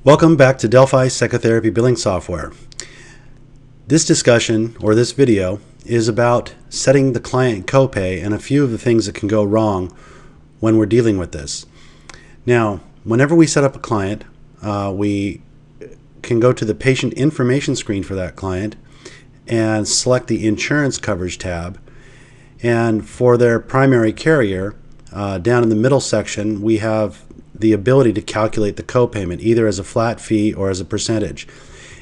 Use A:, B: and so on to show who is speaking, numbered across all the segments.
A: Welcome back to DELPHI Psychotherapy Billing Software. This discussion, or this video, is about setting the client copay and a few of the things that can go wrong when we're dealing with this. Now, whenever we set up a client, we can go to the patient information screen for that client and select the insurance coverage tab. And for their primary carrier, down in the middle section, we have the ability to calculate the copayment either as a flat fee or as a percentage.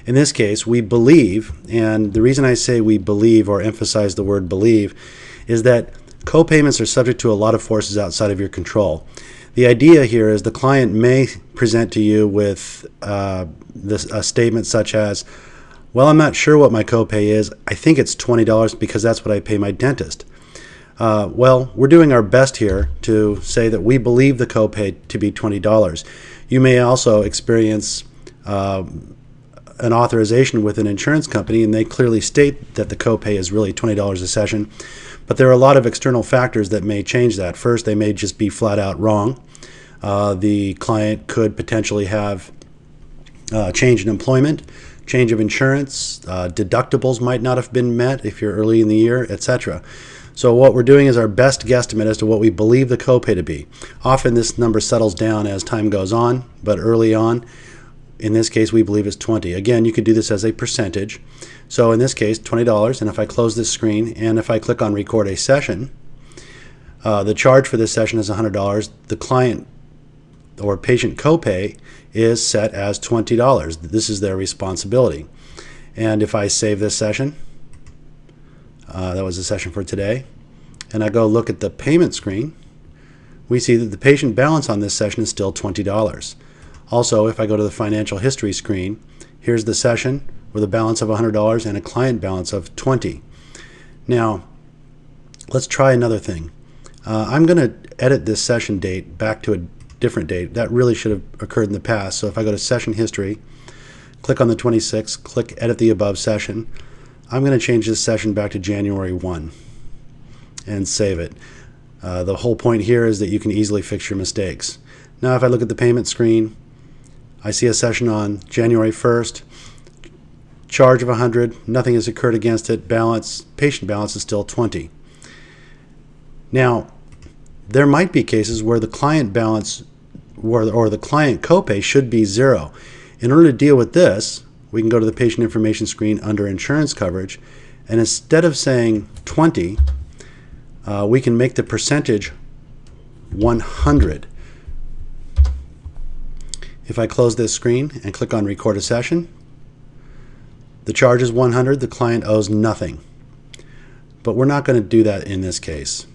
A: In this case, we believe, and the reason I say we believe or emphasize the word believe is that copayments are subject to a lot of forces outside of your control. The idea here is the client may present to you with a statement such as, well, I'm not sure what my copay is. I think it's $20 because that's what I pay my dentist. Well, we're doing our best here to say that we believe the copay to be $20. You may also experience an authorization with an insurance company and they clearly state that the copay is really $20 a session, but there are a lot of external factors that may change that. First, they may just be flat out wrong. The client could potentially have change in employment, change of insurance, deductibles might not have been met if you're early in the year, etc. So what we're doing is our best guesstimate as to what we believe the copay to be. Often this number settles down as time goes on, but early on, in this case, we believe it's 20. Again, you could do this as a percentage. So in this case, $20, and if I close this screen and if I click on record a session, the charge for this session is $100. The client or patient copay is set as $20. This is their responsibility. And if I save this session, that was the session for today, and I go look at the payment screen, we see that the patient balance on this session is still $20. Also, if I go to the financial history screen, here's the session with a balance of $100 and a client balance of $20. Now, let's try another thing. I'm going to edit this session date back to a different date. That really should have occurred in the past. So if I go to session history, click on the 26th, click edit the above session, I'm going to change this session back to January 1 and save it. The whole point here is that you can easily fix your mistakes. Now if I look at the payment screen, I see a session on January 1st, charge of $100, nothing has occurred against it, patient balance is still $20. Now, there might be cases where the client balance or the client copay should be $0. In order to deal with this, we can go to the patient information screen under insurance coverage, and instead of saying 20, we can make the percentage 100. If I close this screen and click on record a session, the charge is 100, the client owes nothing. But we're not going to do that in this case.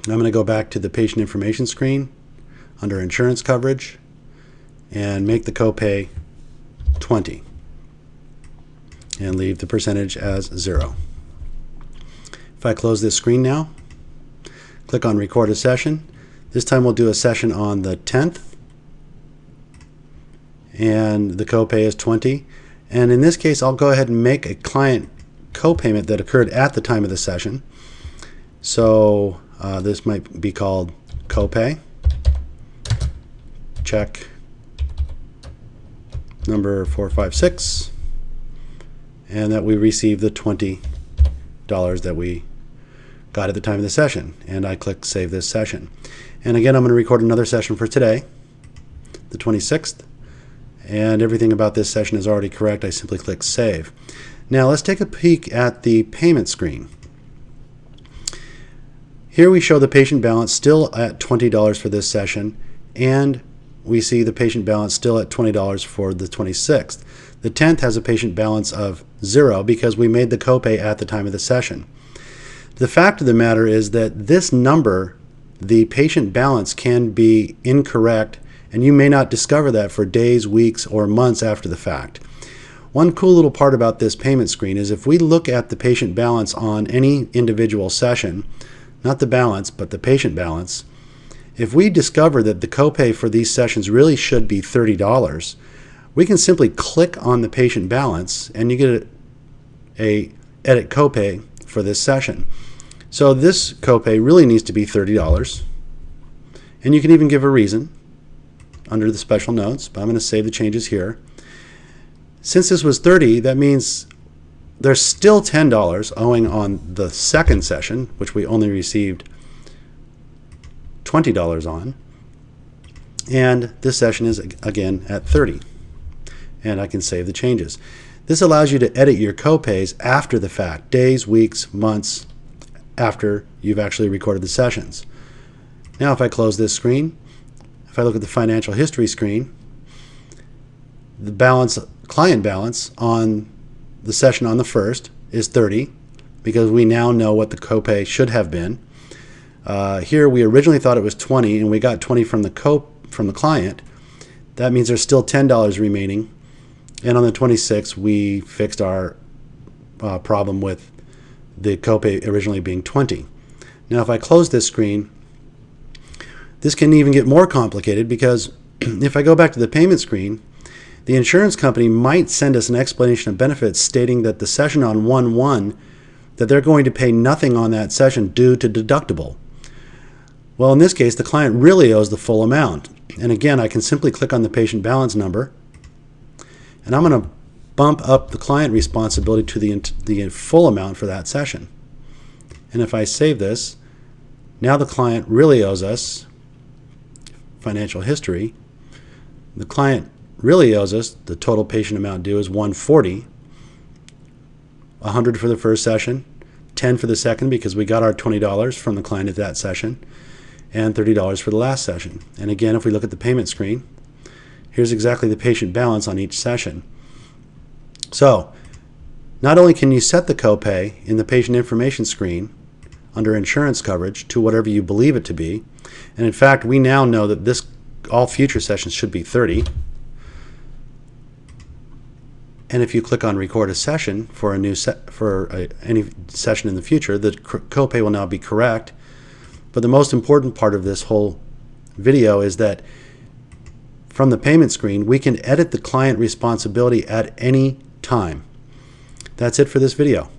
A: I'm going to go back to the patient information screen under insurance coverage and make the copay 20. And leave the percentage as 0. If I close this screen now, click on record a session. This time we'll do a session on the 10th, and the copay is 20. And in this case, I'll go ahead and make a client copayment that occurred at the time of the session. So this might be called copay. Check number 456. And that we received the $20 that we got at the time of the session. And I click Save this session. And again, I'm going to record another session for today, the 26th. And everything about this session is already correct. I simply click Save. Now let's take a peek at the payment screen. Here we show the patient balance still at $20 for this session, and we see the patient balance still at $20 for the 26th. The 10th has a patient balance of 0 because we made the copay at the time of the session. The fact of the matter is that this number, the patient balance, can be incorrect, and you may not discover that for days, weeks, or months after the fact. One cool little part about this payment screen is if we look at the patient balance on any individual session, not the balance, but the patient balance, if we discover that the copay for these sessions really should be $30, we can simply click on the patient balance and you get a edit copay for this session. So this copay really needs to be $30, and you can even give a reason. under the special notes, but I'm going to save the changes here. Since this was 30, that means there's still $10 owing on the second session, which we only received $20 on. And this session is again at 30. And I can save the changes. This allows you to edit your copays after the fact, days, weeks, months after you've actually recorded the sessions. Now if I close this screen, if I look at the financial history screen, the client balance on the session on the first is 30 because we now know what the copay should have been. Here we originally thought it was 20 and we got 20 from the client. That means there's still $10 remaining. And on the 26th we fixed our problem with the copay originally being 20. Now if I close this screen, this can even get more complicated because if I go back to the payment screen, the insurance company might send us an explanation of benefits stating that the session on 1/1, that they're going to pay nothing on that session due to deductible. Well, in this case, the client really owes the full amount. And again, I can simply click on the patient balance number, and I'm going to bump up the client responsibility to the full amount for that session. And if I save this, now the client really owes us financial history. The client really owes us, the total patient amount due is $140, $100 for the first session, $10 for the second because we got our $20 from the client at that session, and $30 for the last session. And again, if we look at the payment screen, here's exactly the patient balance on each session. So not only can you set the copay in the patient information screen under insurance coverage to whatever you believe it to be, and in fact we now know that all future sessions should be 30. And if you click on record a session for any session in the future, the copay will now be correct. But the most important part of this whole video is that from the payment screen, we can edit the client responsibility at any time. That's it for this video.